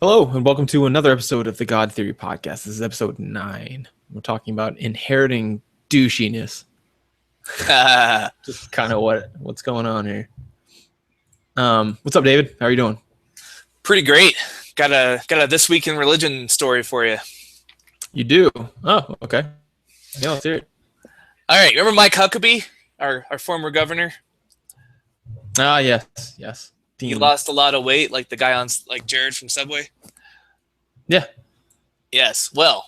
Hello, and welcome to another episode of the God Theory Podcast. This is episode 9. We're talking about inheriting doucheyness. Just kind of what's going on here. What's up, David? How are you doing? Pretty great. Got a This Week in Religion story for you. You do? Oh, okay. Yeah, let's hear it. All right. Remember Mike Huckabee, our former governor? Yes. He lost a lot of weight, like the guy on like Jared from Subway. Yeah. Yes. Well,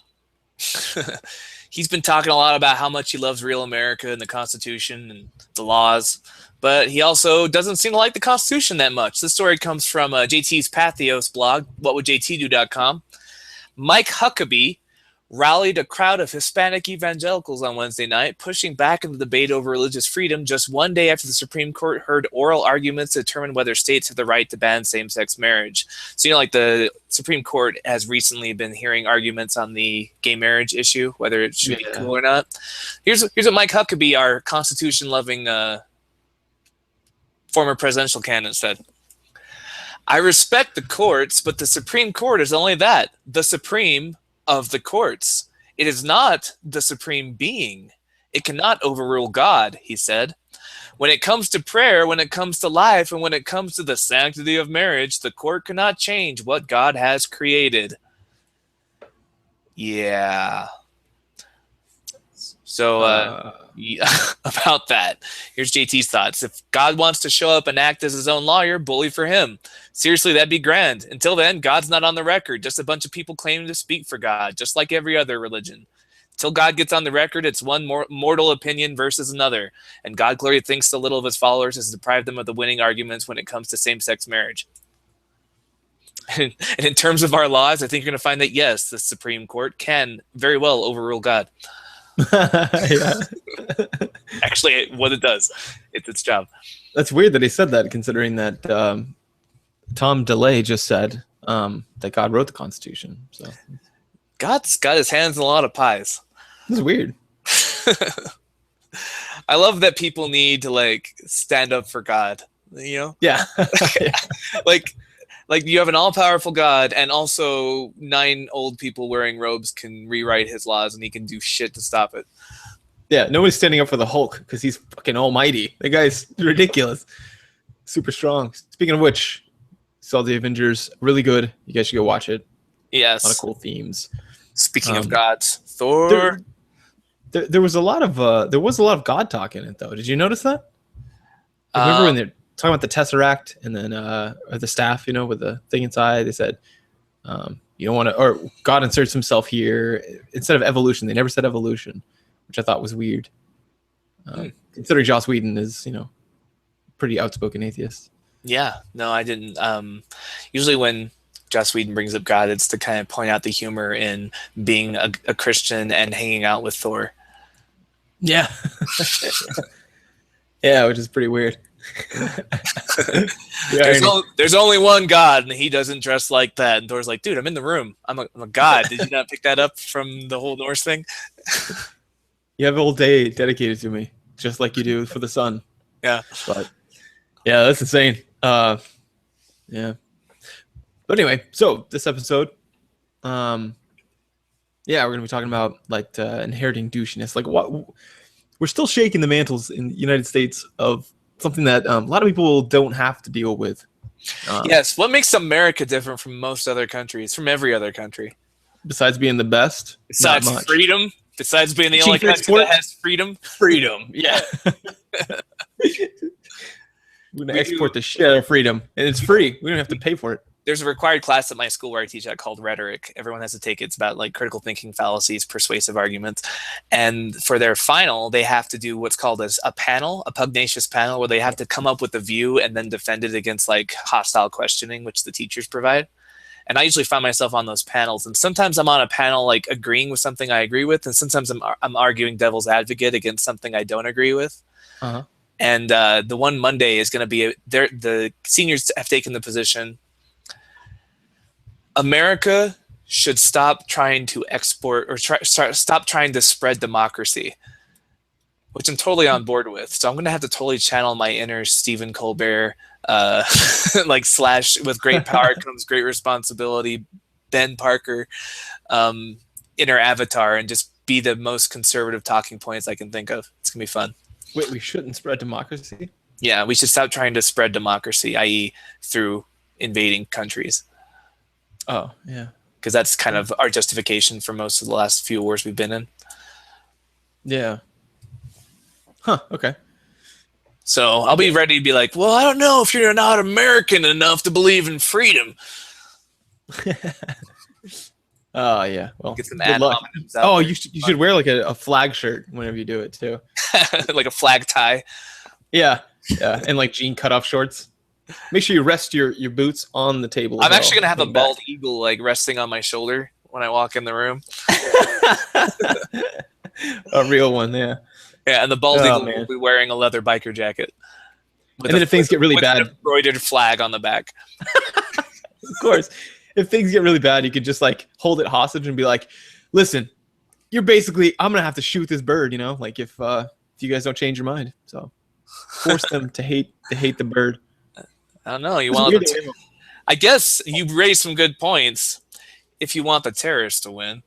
he's been talking a lot about how much he loves real America and the Constitution and the laws, but he also doesn't seem to like the Constitution that much. This story comes from JT's Pathos blog, whatwouldjtdo.com. Mike Huckabee rallied a crowd of Hispanic evangelicals on Wednesday night, pushing back in the debate over religious freedom just one day after the Supreme Court heard oral arguments to determine whether states have the right to ban same-sex marriage. So, like the Supreme Court has recently been hearing arguments on the gay marriage issue, whether it should be cool or not. Here's what Mike Huckabee, our Constitution-loving former presidential candidate, said. I respect the courts, but the Supreme Court is only that, the supreme of the courts. It is not the supreme being. It cannot overrule God, he said. When it comes to prayer, when it comes to life, and when it comes to the sanctity of marriage, the court cannot change what God has created. Yeah. So, about that, here's JT's thoughts. If God wants to show up and act as his own lawyer, bully for him. Seriously, that'd be grand. Until then, God's not on the record. Just a bunch of people claiming to speak for God, just like every other religion. Until God gets on the record, it's one mortal opinion versus another. And God clearly thinks so little of his followers has deprived them of the winning arguments when it comes to same-sex marriage. And in terms of our laws, I think you're going to find that, yes, the Supreme Court can very well overrule God. Actually, what it does, it's its job. That's weird that he said that, considering that Tom DeLay just said that God wrote the Constitution. So God's got his hands in a lot of pies. This is weird. I love that people need to stand up for God. Yeah. Like you have an all-powerful God, and also 9 old people wearing robes can rewrite his laws, and he can do shit to stop it. Yeah, nobody's standing up for the Hulk because he's fucking almighty. The guy's ridiculous. Super strong. Speaking of which, saw the Avengers, really good. You guys should go watch it. Yes. A lot of cool themes. Speaking of gods, Thor. There was a lot of God talk in it, though. Did you notice that? Remember when they're talking about the Tesseract and then the staff, with the thing inside, they said, you don't want to, or God inserts himself here instead of evolution. They never said evolution, which I thought was weird. Considering Joss Whedon is, pretty outspoken atheist. Yeah, no, I didn't. Usually when Joss Whedon brings up God, it's to kind of point out the humor in being a Christian and hanging out with Thor. Yeah. Yeah, which is pretty weird. There's only one God, and he doesn't dress like that. And Thor's like, dude, I'm in the room. I'm a God. Did you not pick that up from the whole Norse thing? You have a whole day dedicated to me, just like you do for the sun. Yeah. But yeah, that's insane. Yeah. But anyway, so this episode, we're gonna be talking about inheriting douchiness. We're still shaking the mantles in the United States of something that a lot of people don't have to deal with. Yes. What makes America different from most other countries, from every other country? Besides being the best? Besides freedom? Besides being the only country that has freedom? Freedom, yeah. We're going to export the shit out of freedom, and it's free. We don't have to pay for it. There's a required class at my school where I teach that called rhetoric. Everyone has to take it. It's about critical thinking fallacies, persuasive arguments. And for their final, they have to do what's called a panel, a pugnacious panel, where they have to come up with a view and then defend it against hostile questioning, which the teachers provide. And I usually find myself on those panels. And sometimes I'm on a panel agreeing with something I agree with, and sometimes I'm arguing devil's advocate against something I don't agree with. Uh-huh. And the one Monday is going to be the seniors have taken the position. America should stop trying to export or stop trying to spread democracy, which I'm totally on board with. So I'm going to have to totally channel my inner Stephen Colbert like Slash, with great power comes great responsibility, Ben Parker, in her avatar, and just be the most conservative talking points I can think of. It's gonna be fun. Wait, we shouldn't spread democracy? Yeah, we should stop trying to spread democracy, i.e., through invading countries. Oh, yeah. Because that's kind of our justification for most of the last few wars we've been in. Yeah. Huh, okay. So I'll be ready to be like, well, I don't know if you're not American enough to believe in freedom. Oh, yeah. Well, Get some good luck. Oh, you should wear like a flag shirt whenever you do it, too. Like a flag tie. Yeah. Yeah. And like jean cutoff shorts. Make sure you rest your boots on the table. I'm actually going to have a bald eagle like resting on my shoulder when I walk in the room. A real one, yeah. Yeah, and the bald eagle will be wearing a leather biker jacket. And then if things get really bad, an embroidered flag on the back. Of course. If things get really bad, you could just like hold it hostage and be like, listen, I'm going to have to shoot this bird, like if you guys don't change your mind. So force them to hate the bird. I don't know. I guess you raised some good points if you want the terrorists to win.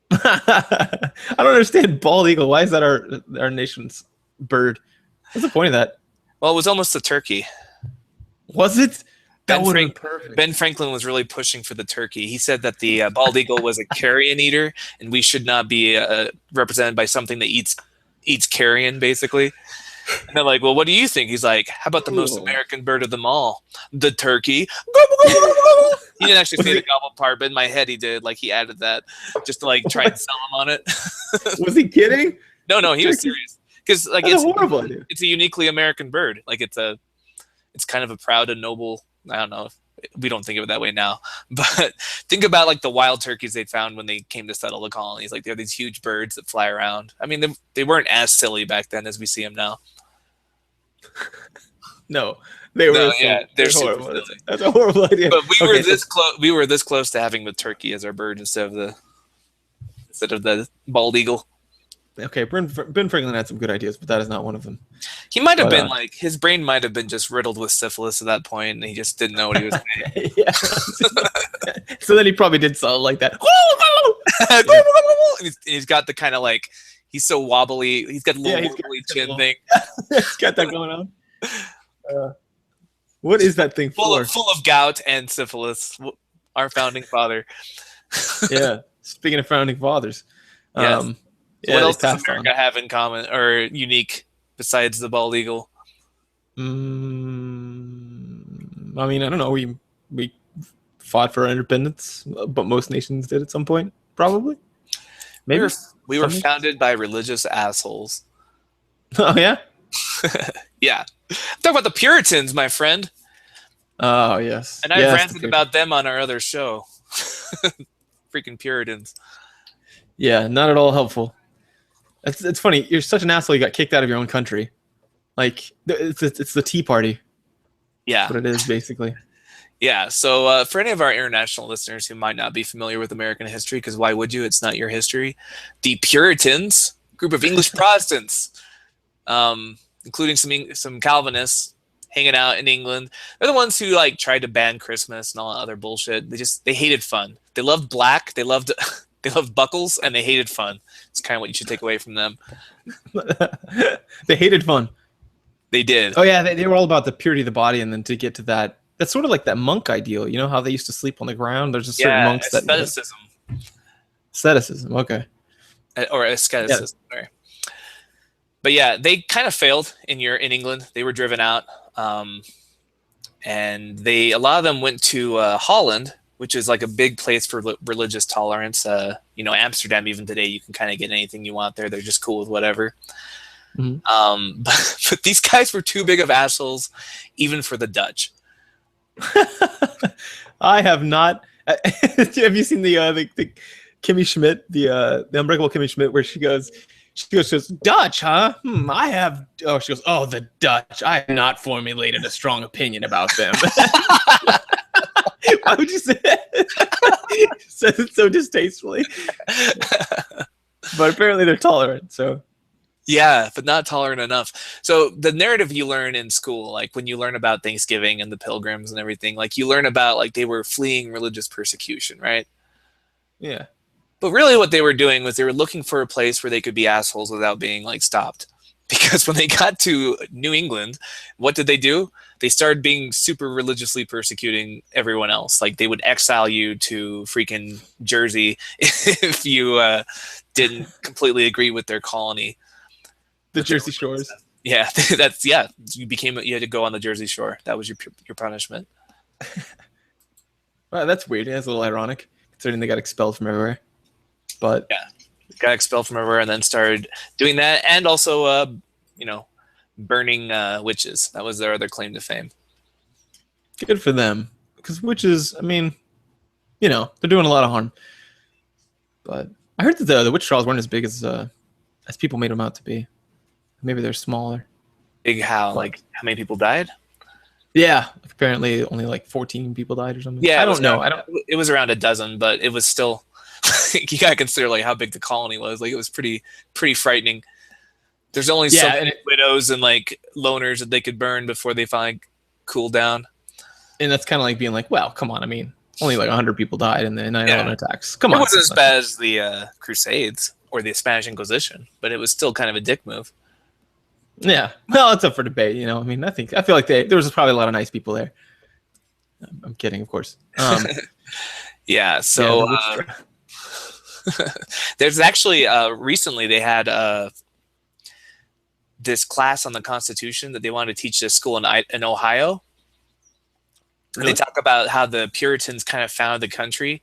I don't understand bald eagle. Why is that our nation's bird? What's the point of that? Well, it was almost a turkey. Was it? Ben Franklin was really pushing for the turkey. He said that the bald eagle was a carrion eater, and we should not be represented by something that eats carrion, basically. And they're like, well, what do you think? He's like, how about the most American bird of them all? The turkey. He didn't actually say the gobble part, but in my head he did. Like, he added that just to like try and sell him on it. Was he kidding? No, he was serious. Because like it's a horrible idea. It's a uniquely American bird. Like it's kind of a proud and noble. I don't know. We don't think of it that way now, but think about like the wild turkeys they found when they came to settle the colonies. Like they're these huge birds that fly around. I mean, they weren't as silly back then as we see them now. No, they were. Yeah, they're horrible. Super silly. That's a horrible idea. But we were this close to having the turkey as our bird instead of the bald eagle. Okay, Ben Franklin had some good ideas, but that is not one of them. He might have been like, his brain might have been just riddled with syphilis at that point, and he just didn't know what he was saying. Yeah. So then he probably did something like that. He's got the kind of like, he's so wobbly. He's got a little wobbly chin thing. He's got that going on. What is that thing for? Full of gout and syphilis. Our founding father. Yeah. Speaking of founding fathers. Yes. What else does America have in common or unique besides the bald eagle? I mean, I don't know. We fought for our independence, but most nations did at some point, probably. Maybe we were founded by religious assholes. Oh yeah, yeah. Talk about the Puritans, my friend. Oh yes, and I ranted about them on our other show. Freaking Puritans. Yeah, not at all helpful. It's funny. You're such an asshole. You got kicked out of your own country. Like it's the Tea Party. Yeah, that's what it is basically. Yeah. So for any of our international listeners who might not be familiar with American history, because why would you? It's not your history. The Puritans, group of English Protestants, including some Calvinists, hanging out in England. They're the ones who like tried to ban Christmas and all that other bullshit. They hated fun. They loved black. They loved buckles, and they hated fun. It's kind of what you should take away from them. They hated fun. They did. Oh yeah, they were all about the purity of the body, and then to get to that, that's sort of like that monk ideal. You know how they used to sleep on the ground? There's just certain monks that asceticism. Okay. Or asceticism. Yeah. Sorry. But yeah, they kind of failed in England. They were driven out, and a lot of them went to Holland, which is like a big place for religious tolerance. Amsterdam, even today, you can kind of get anything you want there. They're just cool with whatever. Mm-hmm. But these guys were too big of assholes, even for the Dutch. I have not. Have you seen the Kimmy Schmidt, the Unbreakable Kimmy Schmidt, where she goes, Dutch, huh? I have. Oh, she goes, oh, the Dutch. I have not formulated a strong opinion about them. Why would you say it? Says it so distastefully. But apparently they're tolerant, so. Yeah, but not tolerant enough. So the narrative you learn in school, like when you learn about Thanksgiving and the Pilgrims and everything, like you learn about like they were fleeing religious persecution, right? Yeah. But really what they were doing was they were looking for a place where they could be assholes without being like stopped. Because when they got to New England, what did they do? They started being super religiously persecuting everyone else. Like they would exile you to freaking Jersey if you didn't completely agree with their colony. The Jersey Shores. Yeah, yeah. You had to go on the Jersey Shore. That was your punishment. Wow, that's weird. Yeah, that's a little ironic, considering they got expelled from everywhere. But yeah, got expelled from everywhere and then started doing that, and also, burning witches. That was their other claim to fame. Good for them, because witches, I mean, they're doing a lot of harm. But I heard that the witch trials weren't as big as people made them out to be. Maybe they're smaller. Big how? Like how many people died? Yeah, apparently only like 14 people died or something. Yeah, I don't know. It was around a dozen, but it was still. You gotta consider like how big the colony was. Like it was pretty frightening. There's only so many widows and like loners that they could burn before they finally cooled down. And that's kind of like being like, well, come on. I mean, only like 100 people died in the 9/11 attacks. Come on. It wasn't as bad as the Crusades or the Spanish Inquisition, but it was still kind of a dick move. Yeah, well, it's up for debate. I mean, I feel like there was probably a lot of nice people there. I'm kidding, of course. Yeah. So there's actually recently they had this class on the Constitution that they wanted to teach at a school in Ohio. Really? And they talk about how the Puritans kind of founded the country.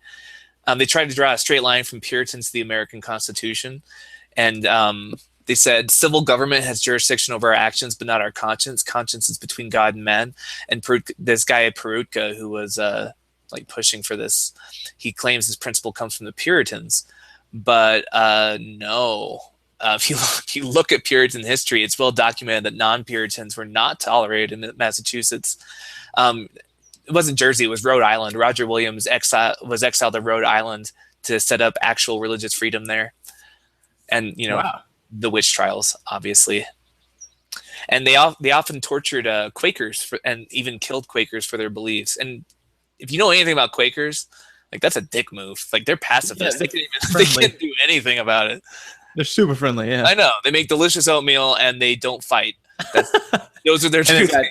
They tried to draw a straight line from Puritans to the American Constitution, and they said civil government has jurisdiction over our actions, but not our conscience. Conscience is between God and man. And this guy Perutka, who was like pushing for this, he claims this principle comes from the Puritans, but no. If you look at Puritan history, it's well documented that non-Puritans were not tolerated in Massachusetts. It wasn't Jersey; it was Rhode Island. Roger Williams was exiled to Rhode Island to set up actual religious freedom there, and wow. The witch trials, obviously, and they often tortured Quakers and even killed Quakers for their beliefs. And if you know anything about Quakers, like that's a dick move. Like they're pacifists; they can't do anything about it. They're super friendly. Yeah, I know. They make delicious oatmeal and they don't fight. Those are their two things.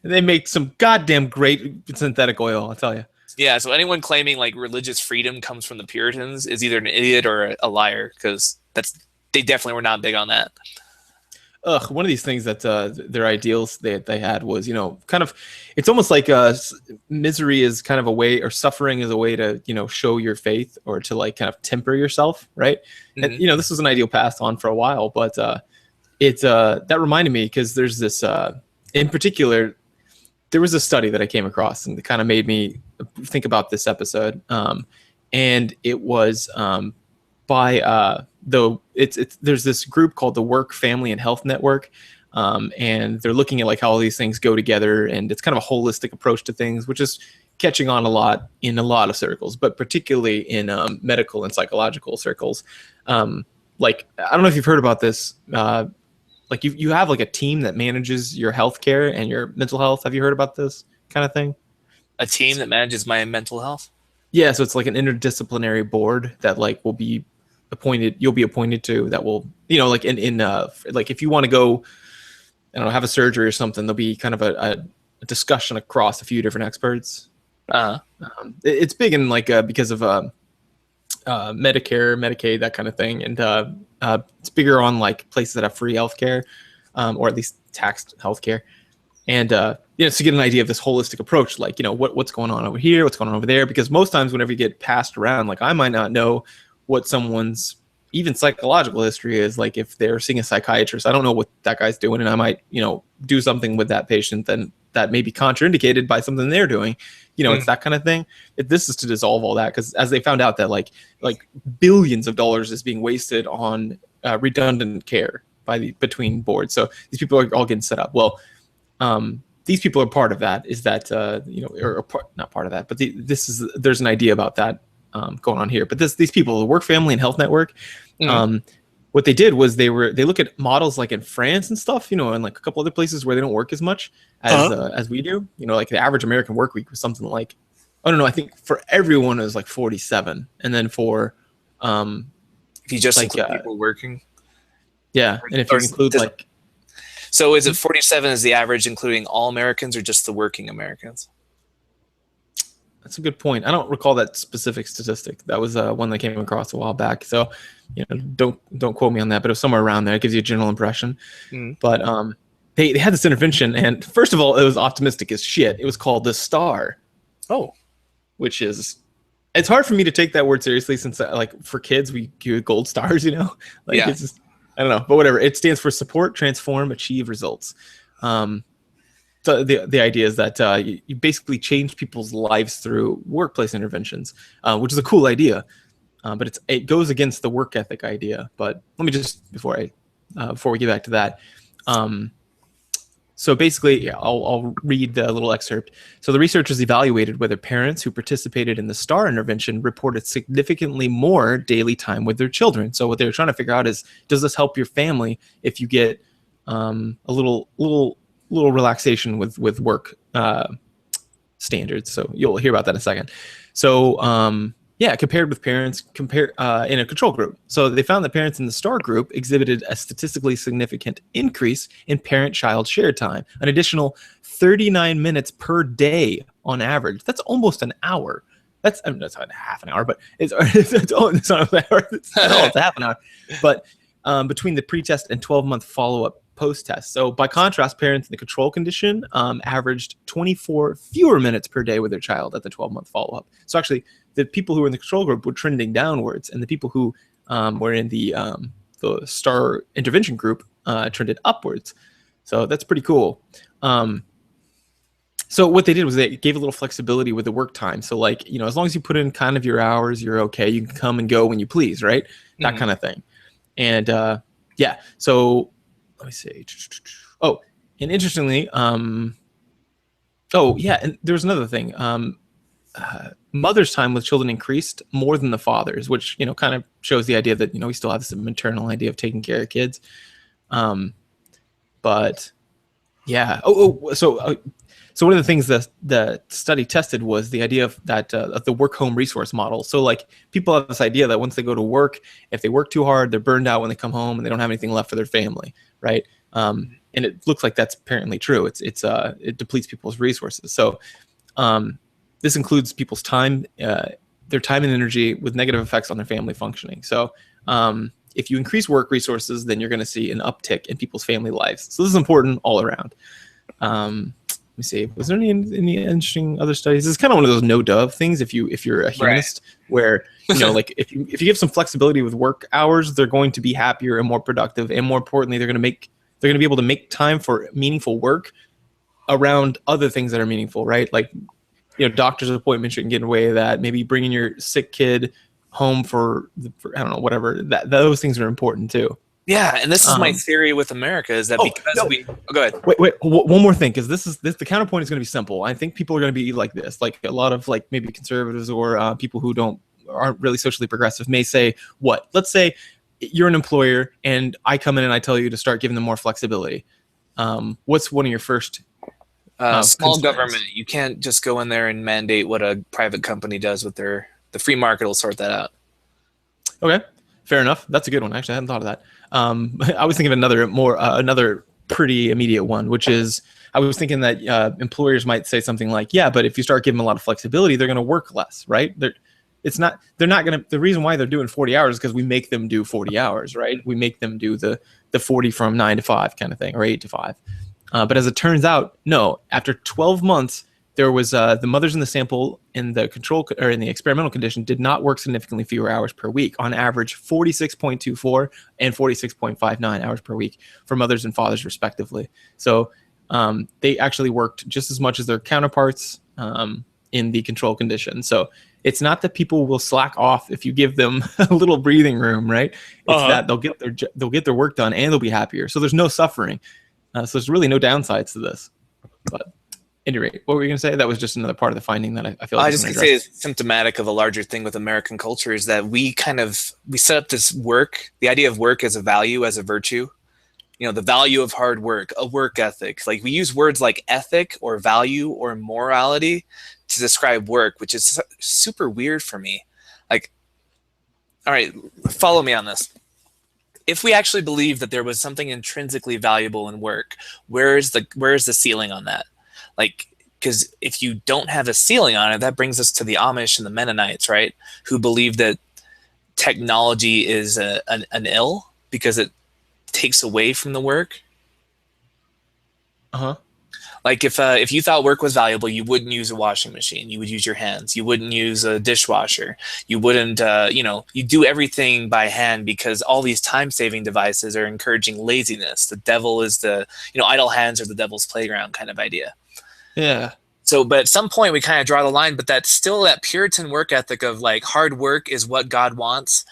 They make some goddamn great synthetic oil, I'll tell you. Yeah, so anyone claiming like religious freedom comes from the Puritans is either an idiot or a liar, because they definitely were not big on that. One of these things that their ideals they had was, kind of, it's almost like misery is kind of a way, or suffering is a way to, show your faith, or to like kind of temper yourself, right? Mm-hmm. And, this was an ideal passed on for a while, but that reminded me, because there's this, in particular, there was a study that I came across and it kind of made me think about this episode. And it was by there's this group called the Work, Family, and Health Network. And they're looking at like how all these things go together, and it's kind of a holistic approach to things, which is catching on a lot in a lot of circles, but particularly in medical and psychological circles. Like, I don't know if you've heard about this. Like you have like a team that manages your healthcare and your mental health. Have you heard about this kind of thing? A team that manages my mental health? Yeah, so it's like an interdisciplinary board that like will be appointed. You'll be appointed to, that will, like in like if you want to go, I don't know, have a surgery or something, there'll be kind of a discussion across a few different experts. It's big in like because of Medicare, Medicaid, that kind of thing, and it's bigger on like places that have free healthcare, or at least taxed healthcare, and to get an idea of this holistic approach, like what's going on over here, what's going on over there, because most times whenever you get passed around, like I might not know what someone's even psychological history is. Like if they're seeing a psychiatrist, I don't know what that guy's doing, and I might do something with that patient then that may be contraindicated by something they're doing. It's that kind of thing. This is to dissolve all that, because as they found out that like billions of dollars is being wasted on redundant care between boards. So these people are all getting set up. Well, these people are part of that. Is that not part of that, but there's an idea about that going on here. But these people, the Work, Family, and Health Network, what they did was they look at models like in France and stuff, and like a couple other places where they don't work as much as we do. Like the average American work week was something like, I don't know, I think for everyone it was like 47, and then for if you just include people working, and if you include like, so is it 47 is the average including all Americans or just the working Americans? That's a good point. I don't recall that specific statistic. That was one that came across a while back. So, don't quote me on that, but it was somewhere around there. It gives you a general impression. But they had this intervention, and first of all, it was optimistic as shit. It was called the STAR. Oh, which is, it's hard for me to take that word seriously since like for kids we give gold stars, like it's just, I don't know, but whatever. It stands for support, transform, achieve results. So the idea is that you basically change people's lives through workplace interventions, which is a cool idea, but it goes against the work ethic idea. But let me just before we get back to that. So basically, I'll read the little excerpt. So the researchers evaluated whether parents who participated in the STAR intervention reported significantly more daily time with their children. So what they were trying to figure out is, does this help your family if you get a little relaxation with work standards? So you'll hear about that in a second. So compared with parents in a control group. So they found that parents in the STAR group exhibited a statistically significant increase in parent-child shared time, an additional 39 minutes per day on average. That's almost an hour. That's not half an hour, but it's not an hour. It's half an hour. But between the pre-test and 12-month follow-up post-test. So by contrast, parents in the control condition averaged 24 fewer minutes per day with their child at the 12-month follow-up. So actually, the people who were in the control group were trending downwards, and the people who were in the STAR intervention group trended upwards. So that's pretty cool. So what they did was they gave a little flexibility with the work time. So like, as long as you put in kind of your hours, you're okay. You can come and go when you please, right? That kind of thing. And so let me see. Oh, and interestingly, and there's another thing. Mother's time with children increased more than the father's, which kind of shows the idea that we still have this maternal idea of taking care of kids. But yeah. So one of the things that the study tested was the idea of that of the work-home resource model. So like people have this idea that once they go to work, if they work too hard, they're burned out when they come home and they don't have anything left for their family, right? And it looks like that's apparently true. It depletes people's resources. So this includes people's time, their time and energy, with negative effects on their family functioning. So if you increase work resources, then you're going to see an uptick in people's family lives. So this is important all around. Let me see. Was there any interesting other studies? This is kind of one of those no-dove things. If you're a humanist, right, where like if you give some flexibility with work hours, they're going to be happier and more productive, and more importantly, they're going to be able to make time for meaningful work around other things that are meaningful, right? Like doctor's appointments shouldn't get in the way of that. Maybe bringing your sick kid home for I don't know, whatever. Those things are important too. Yeah, and this is my theory with America is that go ahead. Wait, one more thing, because the counterpoint is going to be simple. I think people are going to be like this, like a lot of like maybe conservatives or people who aren't really socially progressive may say, what? Let's say you're an employer and I come in and I tell you to start giving them more flexibility. What's one of your first small concerns? Government? You can't just go in there and mandate what a private company does with the free market will sort that out. Okay. Fair enough. That's a good one. Actually, I hadn't thought of that. I was thinking of another pretty immediate one, which is I was thinking that employers might say something like, "Yeah, but if you start giving them a lot of flexibility, they're going to work less, right? They're not going to. The reason why they're doing 40 hours is because we make them do 40 hours, right? We make them do the 40 from 9 to 5 kind of thing, or 8 to 5. But as it turns out, no. After 12 months, there was the mothers in the sample in the control or in the experimental condition did not work significantly fewer hours per week. On average, 46.24 and 46.59 hours per week for mothers and fathers, respectively. So they actually worked just as much as their counterparts in the control condition. So it's not that people will slack off if you give them a little breathing room, right? It's that they'll get their work done and they'll be happier. So there's no suffering. So there's really no downsides to this. But any rate, what were you going to say? That was just another part of the finding that I feel like I is just going could to say address. it's symptomatic of a larger thing with American culture is that we set up this work, the idea of work as a value, as a virtue. You know, the value of hard work, a work ethic. Like we use words like ethic or value or morality to describe work, which is super weird for me. Like, all right, follow me on this. If we actually believe that there was something intrinsically valuable in work, where is the ceiling on that? Like, because if you don't have a ceiling on it, that brings us to the Amish and the Mennonites, right? Who believe that technology is an ill because it takes away from the work. Uh-huh. Like if you thought work was valuable, you wouldn't use a washing machine. You would use your hands. You wouldn't use a dishwasher. You wouldn't, you do everything by hand because all these time-saving devices are encouraging laziness. The devil is idle hands are the devil's playground kind of idea. Yeah. So, but at some point we kind of draw the line, but that's still that Puritan work ethic of like hard work is what God wants.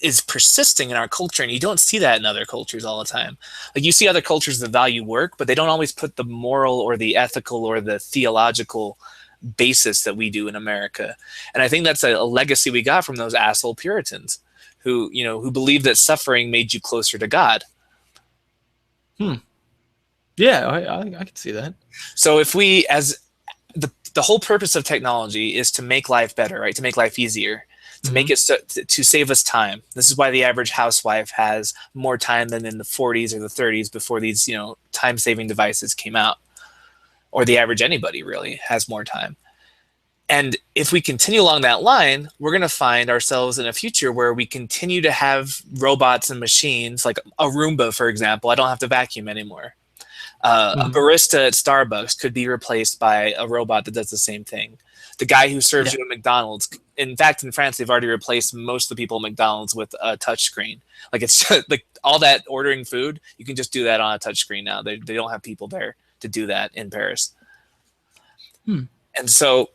Is persisting in our culture, and you don't see that in other cultures all the time. Like you see other cultures that value work, but they don't always put the moral or the ethical or the theological basis that we do in America. And I think that's a legacy we got from those asshole Puritans who believed that suffering made you closer to God. Yeah, I can see that. So if we, as the whole purpose of technology is to make life better, right? To make life easier, to make it to save us time. This is why the average housewife has more time than in the 40s or the 30s before these, time-saving devices came out. Or the average anybody really has more time. And if we continue along that line, we're going to find ourselves in a future where we continue to have robots and machines, like a Roomba, for example. I don't have to vacuum anymore. A barista at Starbucks could be replaced by a robot that does the same thing. The guy who serves you at McDonald's, in fact, in France, they've already replaced most of the people at McDonald's with a touch screen. Like it's just, like all that ordering food, you can just do that on a touch screen now. They don't have people there to do that in Paris. And so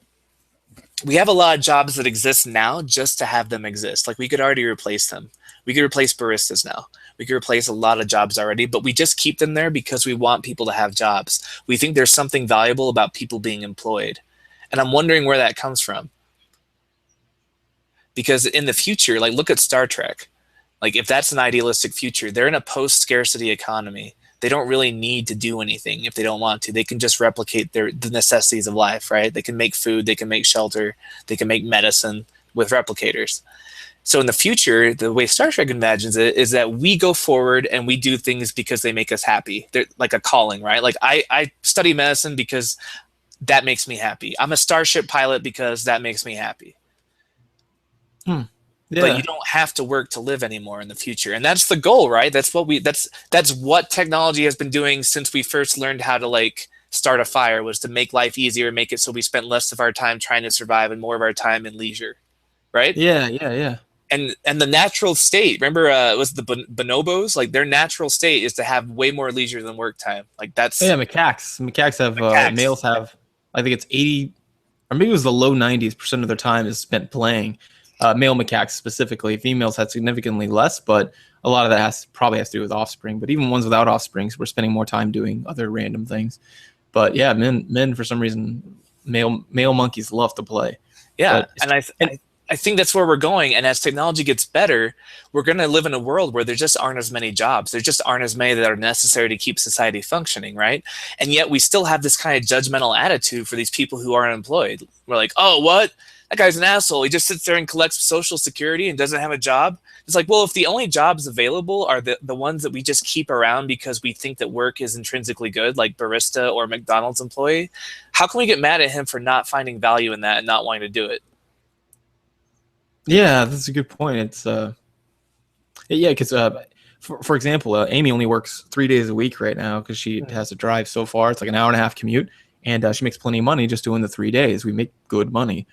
we have a lot of jobs that exist now just to have them exist. Like we could already replace them. We could replace baristas now. We could replace a lot of jobs already, but we just keep them there because we want people to have jobs. We think there's something valuable about people being employed. And I'm wondering where that comes from. Because in the future, like look at Star Trek. Like if that's an idealistic future, they're in a post-scarcity economy. They don't really need to do anything if they don't want to. They can just replicate the necessities of life, right? They can make food, they can make shelter, they can make medicine with replicators. So in the future, the way Star Trek imagines it is that we go forward and we do things because they make us happy. They're like a calling, right? Like I study medicine because that makes me happy. I'm a starship pilot because that makes me happy. Yeah. But you don't have to work to live anymore in the future. And that's the goal, right? That's what technology has been doing since we first learned how to like start a fire, was to make life easier, make it so we spent less of our time trying to survive and more of our time in leisure. Right? Yeah. And the natural state, remember, it was the bonobos, like their natural state is to have way more leisure than work time. Like that's macaques have males have, I think it's 80 or maybe it was the low 90s% of their time is spent playing. Male macaques specifically. Females had significantly less, but a lot of that probably has to do with offspring. But even ones without offspring, we're spending more time doing other random things. But yeah, men for some reason, male monkeys love to play. Yeah, and I think that's where we're going. And as technology gets better, we're going to live in a world where there just aren't as many jobs. There just aren't as many that are necessary to keep society functioning, right? And yet we still have this kind of judgmental attitude for these people who are unemployed. We're like, oh, what? That guy's an asshole. He just sits there and collects Social Security and doesn't have a job. It's like, well, if the only jobs available are the ones that we just keep around because we think that work is intrinsically good, like barista or McDonald's employee, how can we get mad at him for not finding value in that and not wanting to do it? Yeah, that's a good point. It's because for example, Amy only works 3 days a week right now because she has to drive so far. It's like an hour and a half commute, and she makes plenty of money just doing the 3 days. We make good money,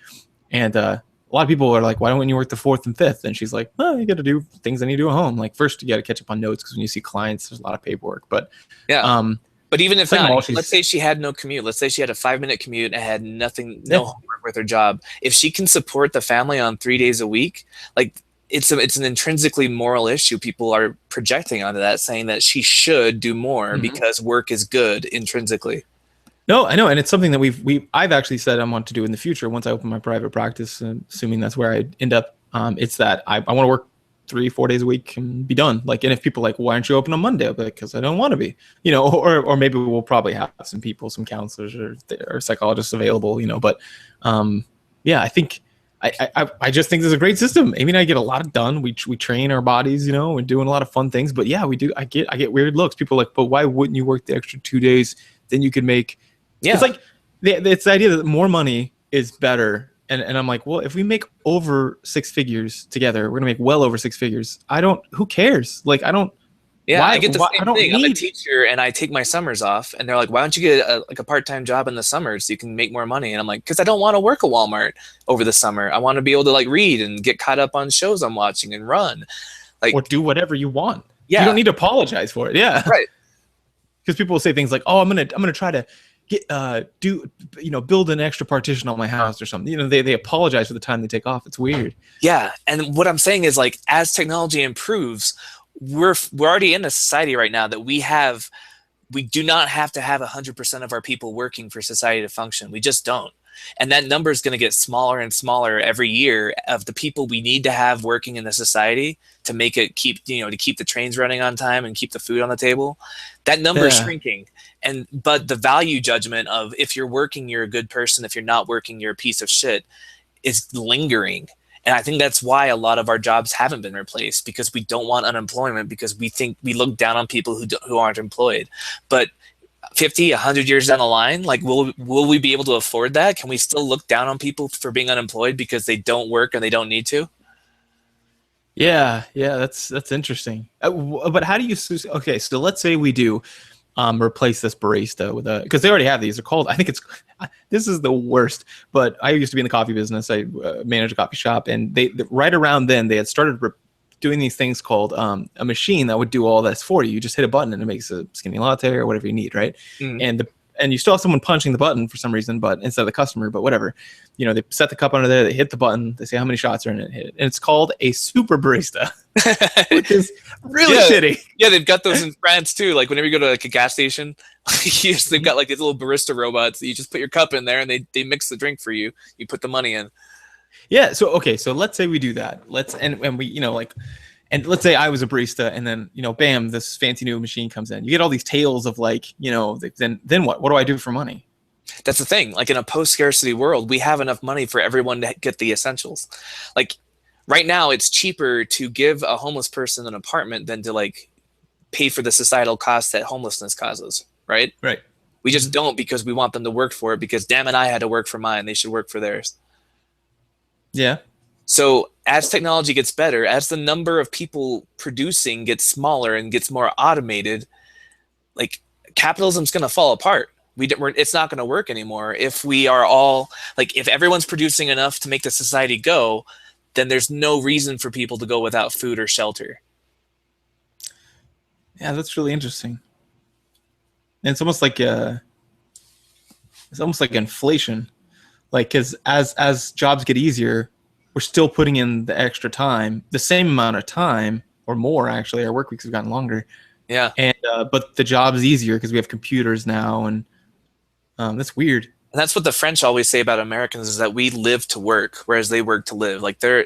and a lot of people are like, "Why don't you work the fourth and fifth?" And she's like, "Oh, you got to do things I need to do at home. Like first, you got to catch up on notes because when you see clients, there's a lot of paperwork." But yeah. But even if not, all, let's say she had no commute. Let's say she had a 5-minute commute and had nothing, no homework with her job. If she can support the family on 3 days a week, like it's an intrinsically moral issue. People are projecting onto that, saying that she should do more because work is good intrinsically. No, I know, and it's something that I've actually said I want to do in the future once I open my private practice, assuming that's where I end up. It's that I want to work 3-4 days a week and be done. Like, and if people are like, why aren't you open on Monday? I'll be like, because I don't want to be, or maybe we'll probably have some people, some counselors or psychologists available, but yeah, I think I just think this is a great system. Amy and I get a lot done. We train our bodies, we're doing a lot of fun things. But yeah, we do. I get weird looks. People are like, but why wouldn't you work the extra 2 days? Then you could make. Yeah. It's like it's the idea that more money is better. And I'm like, well, if we make over 6 figures together, we're gonna make well over 6 figures. Who cares? Like, I don't. Yeah, I get the same thing. I'm a teacher and I take my summers off, and they're like, why don't you get a part-time job in the summers so you can make more money? And I'm like, because I don't want to work at Walmart over the summer. I want to be able to like read and get caught up on shows I'm watching and run. Like, or do whatever you want. Yeah. You don't need to apologize for it. Yeah. Right. Because people will say things like, oh, I'm gonna try to get build an extra partition on my house or something. They apologize for the time they take off. It's weird. Yeah. And what I'm saying is, like, as technology improves, we're already in a society right now that we do not have to have 100% of our people working for society to function. We just don't. And that number is going to get smaller and smaller every year of the people we need to have working in the society to make it keep the trains running on time and keep the food on the table. That number is shrinking. But the value judgment of if you're working, you're a good person. If you're not working, you're a piece of shit is lingering. And I think that's why a lot of our jobs haven't been replaced, because we don't want unemployment, because we think we look down on people who aren't employed. But 50, 100 years down the line, like, will we be able to afford that? Can we still look down on people for being unemployed because they don't work and they don't need to? Yeah, that's interesting. But how do you? Okay, so let's say we do replace this barista with because they already have these. They're called. I think this is the worst. But I used to be in the coffee business. I managed a coffee shop, and they right around then they had started doing these things called a machine that would do all this for you. You just hit a button and it makes a skinny latte or whatever you need, right? Mm. And you still have someone punching the button for some reason, but instead of the customer, but whatever. They set the cup under there, they hit the button, they say how many shots are in it, hit it. And it's called a super barista, which is really shitty. Yeah, they've got those in France too. Like, whenever you go to like a gas station, they've got like these little barista robots that you just put your cup in there and they mix the drink for you. You put the money in. Yeah. So, okay. So let's say we do that. And we, and let's say I was a barista, and then, bam, this fancy new machine comes in. You get all these tales of like, then what? What do I do for money? That's the thing. Like, in a post-scarcity world, we have enough money for everyone to get the essentials. Like, right now, it's cheaper to give a homeless person an apartment than to like pay for the societal costs that homelessness causes. Right. Right. We just don't, because we want them to work for it, because damn it, I had to work for mine. They should work for theirs. Yeah. So as technology gets better, as the number of people producing gets smaller and gets more automated, like, capitalism's going to fall apart. It's not going to work anymore. If we are all like, if everyone's producing enough to make the society go, then there's no reason for people to go without food or shelter. Yeah, that's really interesting. And it's almost like inflation. Like, because as jobs get easier, we're still putting in the extra time, the same amount of time or more. Actually, our work weeks have gotten longer. Yeah. And but the job is easier because we have computers now, and that's weird. And that's what the French always say about Americans, is that we live to work, whereas they work to live. Like, their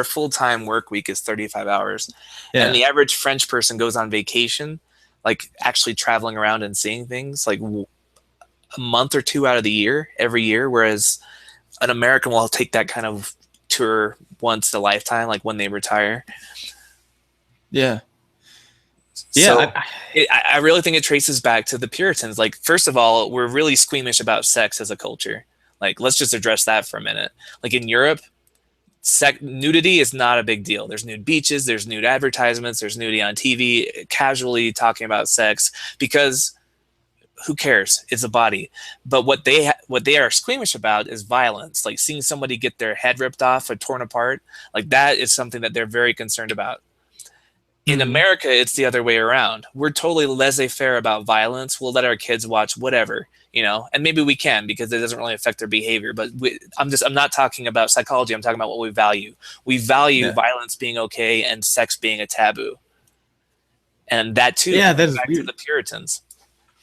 full-time work week is 35 hours. Yeah. And the average French person goes on vacation, like actually traveling around and seeing things, like a month or two out of the year, every year, whereas an American will take that kind of tour once a lifetime, like when they retire. Yeah. Yeah. So I really think it traces back to the Puritans. Like, first of all, we're really squeamish about sex as a culture. Like, let's just address that for a minute. Like, in Europe, nudity is not a big deal. There's nude beaches, there's nude advertisements, there's nudity on TV, casually talking about sex, because who cares? It's a body. But what they are squeamish about is violence. Like, seeing somebody get their head ripped off or torn apart, like, that is something that they're very concerned about. In America, it's the other way around. We're totally laissez-faire about violence. We'll let our kids watch whatever, and maybe we can, because it doesn't really affect their behavior. But I'm not talking about psychology. I'm talking about what we value. We value violence being okay and sex being a taboo. And that too, that is back weird. to the Puritans.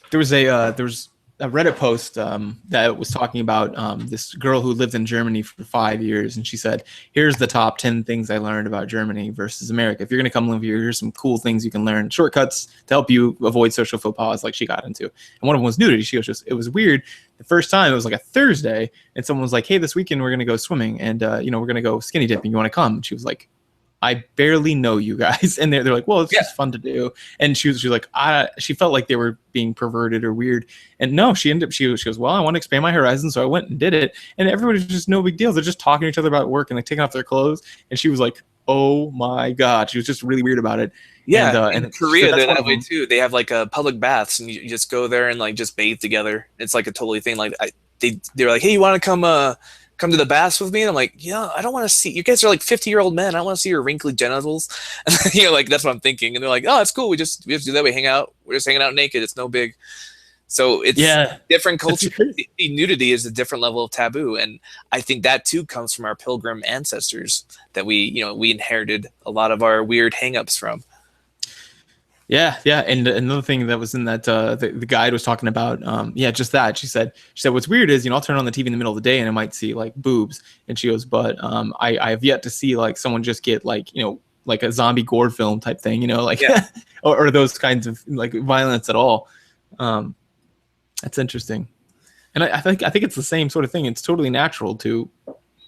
There was a Reddit post that was talking about this girl who lived in Germany for 5 years, and she said, "Here's the top 10 things I learned about Germany versus America. If you're going to come live here, here's some cool things you can learn, shortcuts to help you avoid social faux pas like she got into." And one of them was nudity. She was just, it was weird. The first time it was like a Thursday, and someone was like, "Hey, this weekend we're going to go swimming, and we're going to go skinny dipping. You want to come?" And she was like, "I barely know you guys." And they're like, "Well, it's just fun to do." And she was like, she felt like they were being perverted or weird. And no, she goes, "Well, I want to expand my horizons." So I went and did it. And everybody's just no big deal. They're just talking to each other about work and like taking off their clothes. And she was like, "Oh my God." She was just really weird about it. Yeah. And in Korea, they're that way too. They have like public baths and you just go there and like just bathe together. It's like a totally thing. Like they're like, "Hey, you want to come to the baths with me?" And I'm like, "Yeah, I don't want to see, you guys are like 50-year-old men. I don't want to see your wrinkly genitals." And like, that's what I'm thinking. And they're like, "Oh, it's cool. We just do that. We hang out. We're just hanging out naked. It's no big." So it's different culture. Nudity is a different level of taboo. And I think that too comes from our pilgrim ancestors that we inherited a lot of our weird hangups from. Yeah. And another thing that was in that the guide was talking about, just that. She said what's weird is, I'll turn on the TV in the middle of the day and I might see like boobs, and she goes, but I have yet to see like someone just get like like a zombie gore film type thing, or those kinds of like violence at all. That's interesting, and I think it's the same sort of thing. It's totally natural to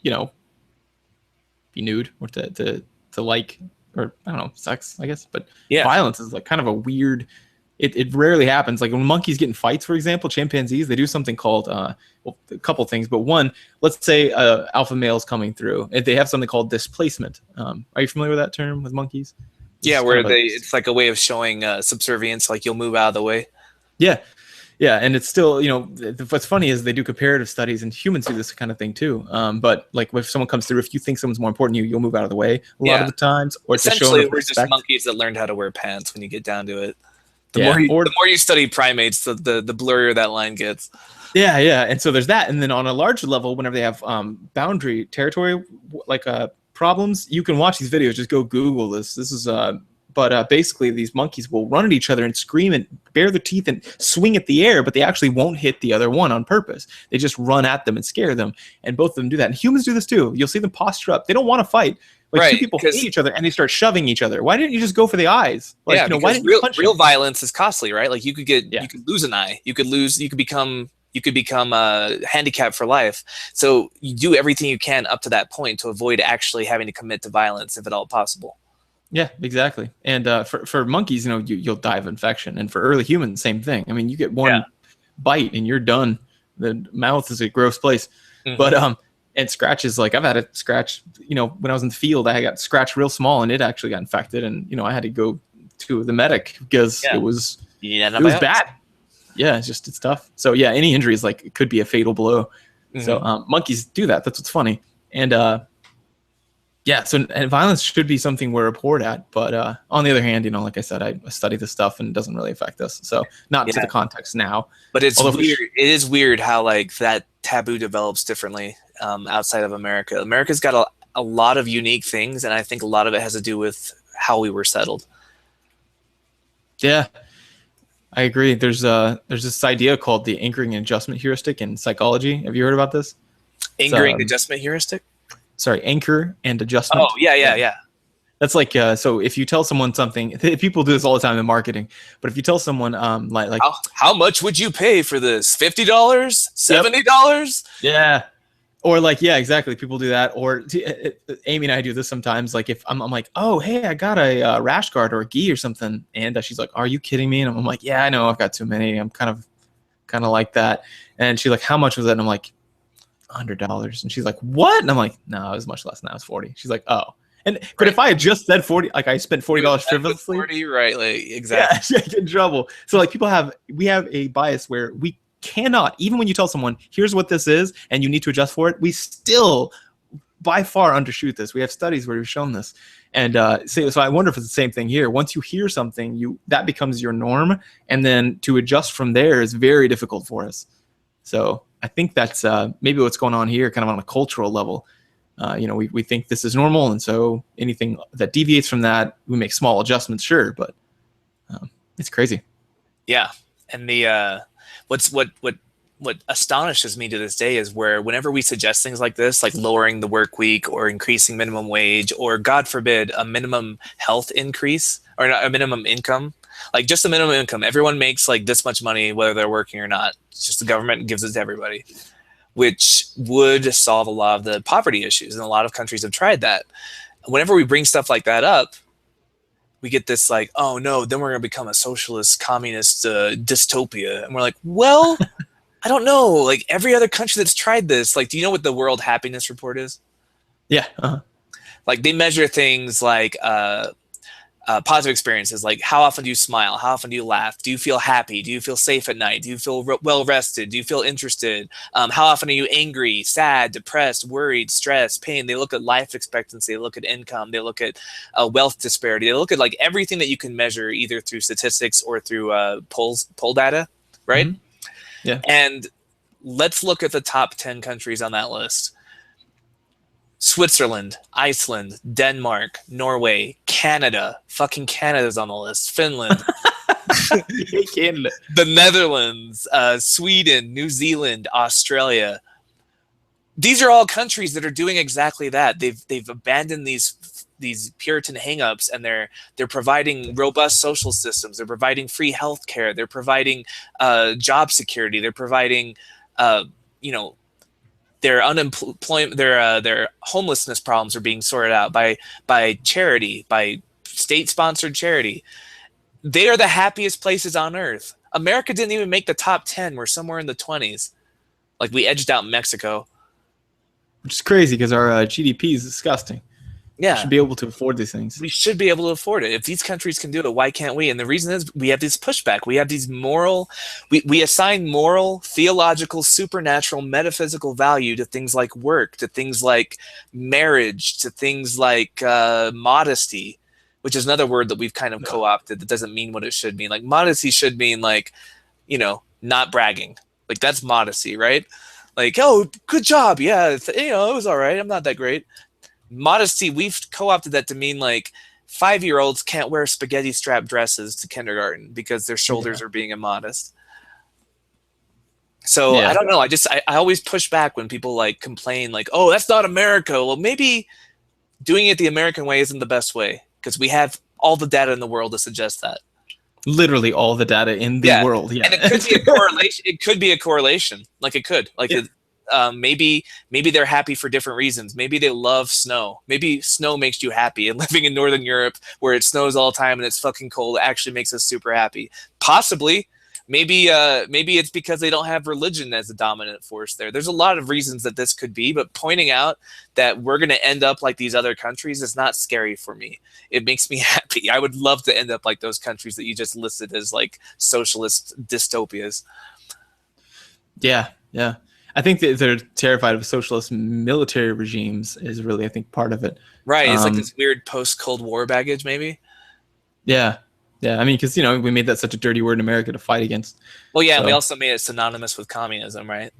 be nude or to like, or I don't know, sex, I guess. But violence is like kind of a weird, it rarely happens. Like when monkeys get in fights, for example, chimpanzees, they do something called, a couple things. But one, let's say alpha male's coming through, and they have something called displacement. Are you familiar with that term with monkeys? Yeah, where it's like a way of showing subservience, like you'll move out of the way. Yeah, and it's still, what's funny is they do comparative studies, and humans do this kind of thing too. But like if someone comes through, if you think someone's more important than you, you'll move out of the way a lot of the times. Or essentially, we're just monkeys that learned how to wear pants when you get down to it. The more you study primates, the blurrier that line gets. Yeah, and so there's that. And then on a larger level, whenever they have boundary territory, like problems, you can watch these videos. Just go Google this. This is But basically, these monkeys will run at each other and scream and bare their teeth and swing at the air, but they actually won't hit the other one on purpose. They just run at them and scare them. And both of them do that. And humans do this too. You'll see them posture up. They don't want to fight. Like two people hate each other and they start shoving each other. Why didn't you just go for the eyes? Like, why didn't you punch real violence is costly, right? Like you could lose an eye. You could become handicapped for life. So you do everything you can up to that point to avoid actually having to commit to violence, if at all possible. Yeah, exactly. And for monkeys, you'll die of infection. And for early humans, same thing. I mean, you get one bite and you're done. The mouth is a gross place. Mm-hmm. But and scratches, like I've had a scratch, when I was in the field, I got scratched real small and it actually got infected. And, I had to go to the medic because it was bad. Yeah, it's tough. So yeah, any injury is like, it could be a fatal blow. Mm-hmm. So monkeys do that. That's what's funny. And and violence should be something we're abhorred at. But on the other hand, like I said, I study this stuff and it doesn't really affect us. So not to the context now. But it's weird. It is weird how like that taboo develops differently outside of America. America's got a lot of unique things, and I think a lot of it has to do with how we were settled. Yeah, I agree. There's this idea called the anchoring and adjustment heuristic in psychology. Have you heard about this? Anchoring adjustment heuristic? Sorry, anchor and adjustment. Oh, yeah. That's like, so if you tell someone something, people do this all the time in marketing, but if you tell someone like how much would you pay for this? $50? $70? Yeah. Or like, yeah, exactly. People do that. Or Amy and I do this sometimes. Like if I'm like, oh, hey, I got a rash guard or a gi or something. And she's like, are you kidding me? And I'm like, yeah, I know, I've got too many. I'm kind of like that. And she's like, how much was that? And I'm like, $100. And she's like, what? And I'm like, no, it was much less than that. It was 40. She's like, oh. But if I had just said 40, like I spent $40 frivolously. 40, right? Like, exactly. Yeah, I get in trouble. So like we have a bias where we cannot, even when you tell someone, here's what this is, and you need to adjust for it, we still by far undershoot this. We have studies where we've shown this. And so I wonder if it's the same thing here. Once you hear something, that becomes your norm. And then to adjust from there is very difficult for us. So I think that's maybe what's going on here, kind of on a cultural level. We think this is normal, and so anything that deviates from that, we make small adjustments, sure, but it's crazy. Yeah, and What astonishes me to this day is where whenever we suggest things like this, like lowering the work week or increasing minimum wage, or God forbid, a minimum health increase or a minimum income, like just a minimum income, everyone makes like this much money, whether they're working or not. It's just the government gives it to everybody, which would solve a lot of the poverty issues. And a lot of countries have tried that. Whenever we bring stuff like that up, we get this like, oh no, then we're going to become a socialist, communist dystopia. And we're like, well, I don't know. Like every other country that's tried this, like, do you know what the World Happiness Report is? Yeah. Like they measure things like positive experiences, like how often do you smile? How often do you laugh? Do you feel happy? Do you feel safe at night? Do you feel well rested? Do you feel interested? How often are you angry, sad, depressed, worried, stressed, pain? They look at life expectancy. They look at income. They look at wealth disparity. They look at like everything that you can measure either through statistics or through poll data, right? Mm-hmm. Yeah. And let's look at the top 10 countries on that list. Switzerland, Iceland, Denmark, Norway, Canada. Fucking Canada's on the list. Finland. Canada. The Netherlands, Sweden, New Zealand, Australia. These are all countries that are doing exactly that. They've abandoned these Puritan hangups, and they're providing robust social systems. They're providing free health care. They're providing job security. They're providing, their unemployment, their homelessness problems are being sorted out by charity, by state-sponsored charity. They are the happiest places on earth. America didn't even make the top 10. We're somewhere in the 20s. Like we edged out Mexico. Which is crazy because our GDP is disgusting. Yeah. We should be able to afford these things. We should be able to afford it. If these countries can do it, why can't we? And the reason is we have this pushback. We have these we assign moral, theological, supernatural, metaphysical value to things like work, to things like marriage, to things like modesty, which is another word that we've kind of co-opted that doesn't mean what it should mean. Like modesty should mean like, not bragging. Like that's modesty, right? Like, oh, good job. Yeah, it was all right. I'm not that great. Modesty, we've co-opted that to mean like 5-year-olds can't wear spaghetti strap dresses to kindergarten because their shoulders are being immodest. So I don't know. I always push back when people like complain like, oh, that's not America. Well, maybe doing it the American way isn't the best way because we have all the data in the world to suggest that. Literally all the data in the world. Yeah. And it could be a correlation. It could be a correlation. Like it could. Like maybe they're happy for different reasons. Maybe they love snow. Maybe snow makes you happy, and living in Northern Europe where it snows all the time and it's fucking cold actually makes us super happy. Possibly. Maybe it's because they don't have religion as a dominant force there. There's a lot of reasons that this could be, but pointing out that we're going to end up like these other countries is not scary for me. It makes me happy. I would love to end up like those countries that you just listed as like socialist dystopias. Yeah. I think that they're terrified of socialist military regimes is really, I think, part of it. Right. It's like this weird post-Cold War baggage, maybe. Yeah. I mean, because, we made that such a dirty word in America to fight against. Well, yeah, and we also made it synonymous with communism, right?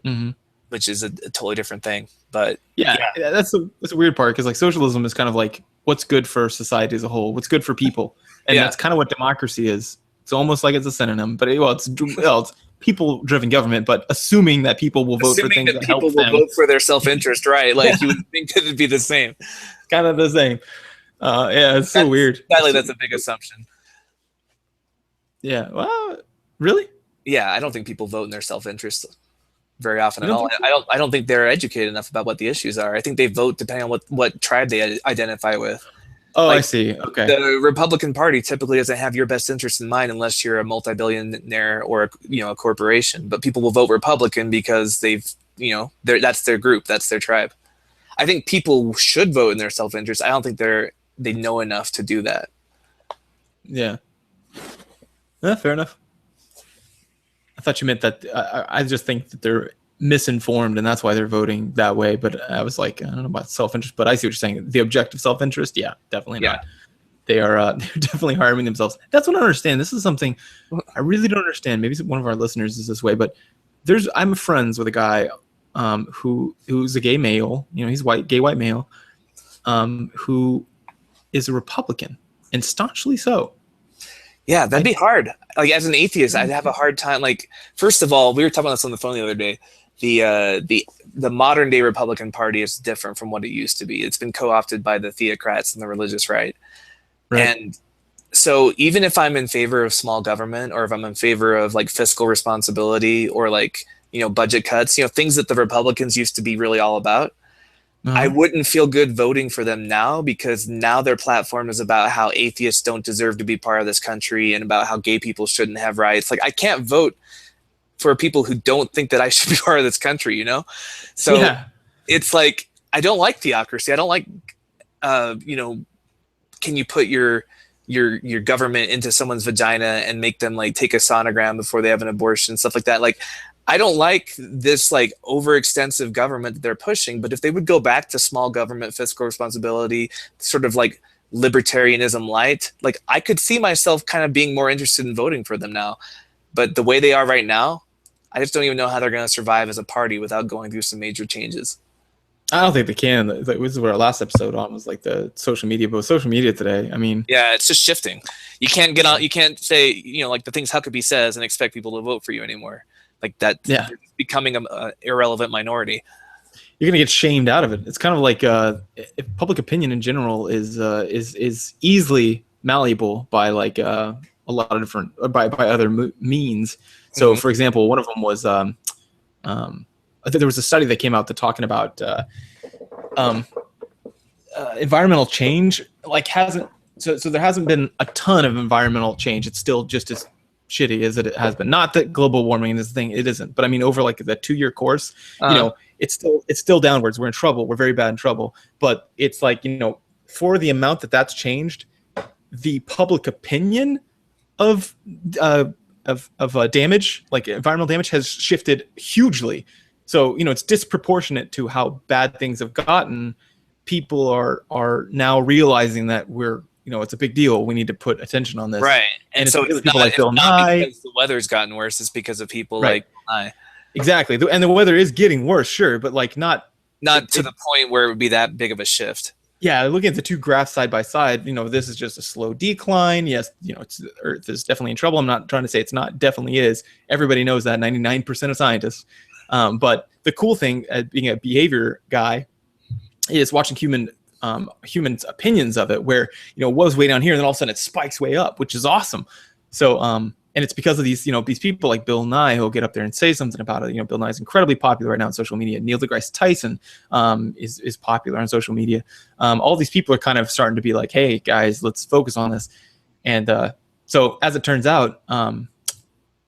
Mm-hmm. Which is a totally different thing. But yeah. That's a weird part because like socialism is kind of like what's good for society as a whole, what's good for people. And that's kind of what democracy is. It's almost like it's a synonym, but it's people-driven government, but assuming that people will vote for things that help them. People will vote for their self-interest, right? Like you would think that it'd be the same. Kind of the same. It's so weird. Sadly, that's a big assumption. Yeah. Well, really? Yeah, I don't think people vote in their self-interest very often at all. I don't think they're educated enough about what the issues are. I think they vote depending on what tribe they identify with. Oh, I see. Okay. The Republican Party typically doesn't have your best interest in mind unless you're a multi-billionaire or a corporation. But people will vote Republican because that's their group, that's their tribe. I think people should vote in their self-interest. I don't think they know enough to do that. Yeah. Fair enough. I thought you meant that. I just think that they're misinformed and that's why they're voting that way. But I was like, I don't know about self-interest, but I see what you're saying. The objective self-interest, yeah, definitely not. They are they're definitely harming themselves. That's what I understand. This is something I really don't understand. Maybe one of our listeners is this way, but I'm friends with a guy who's a gay male. He's gay white male, who is a Republican and staunchly so. Yeah, that'd be hard. Like as an atheist, I'd have a hard time. Like, first of all, we were talking about this on the phone the other day. The modern day Republican Party is different from what it used to be. It's been co-opted by the theocrats and the religious right. Right. And so even if I'm in favor of small government, or if I'm in favor of like fiscal responsibility, or like, budget cuts, things that the Republicans used to be really all about, I wouldn't feel good voting for them now, because now their platform is about how atheists don't deserve to be part of this country and about how gay people shouldn't have rights. Like, I can't vote for people who don't think that I should be part of this country, So it's like, I don't like theocracy. I don't like, can you put your government into someone's vagina and make them like take a sonogram before they have an abortion, stuff like that. Like, I don't like this like overextensive government that they're pushing, but if they would go back to small government, fiscal responsibility, sort of like libertarianism light, like I could see myself kind of being more interested in voting for them now. But the way they are right now, I just don't even know how they're going to survive as a party without going through some major changes. I don't think they can. This is what our last episode on was, like the social media. But with social media today, I mean, yeah, it's just shifting. You can't get on. You can't say, like the things Huckabee says and expect people to vote for you anymore. Like that. Yeah, you're becoming an irrelevant minority. You're gonna get shamed out of it. It's kind of like if public opinion in general is easily malleable by like a lot of different by other means. So, for example, one of them was I think there was a study that came out that talking about environmental change. Like so there hasn't been a ton of environmental change. It's still just as shitty as it has been. Not that global warming is the thing, it isn't. But I mean, over like the 2-year course, it's still downwards. We're in trouble. We're very bad in trouble. But it's like, for the amount that's changed, the public opinion of damage, like environmental damage, has shifted hugely. So, it's disproportionate to how bad things have gotten. People are now realizing that we're, it's a big deal. We need to put attention on this. Right. And so it's people like Bill Nye. Because the weather's gotten worse. It's because of people like Bill Nye. Exactly. And the weather is getting worse, sure, but like not to the point where it would be that big of a shift. Yeah, looking at the two graphs side by side, this is just a slow decline. Yes, Earth is definitely in trouble. I'm not trying to say it's not. Definitely is. Everybody knows that. 99% of scientists. But the cool thing, being a behavior guy, is watching humans' opinions of it, where it was way down here, and then all of a sudden it spikes way up, which is awesome. So, and it's because of these people like Bill Nye who'll get up there and say something about it. Bill Nye is incredibly popular right now on social media. Neil deGrasse Tyson is popular on social media. All these people are kind of starting to be like, hey guys, let's focus on this. And so as it turns out,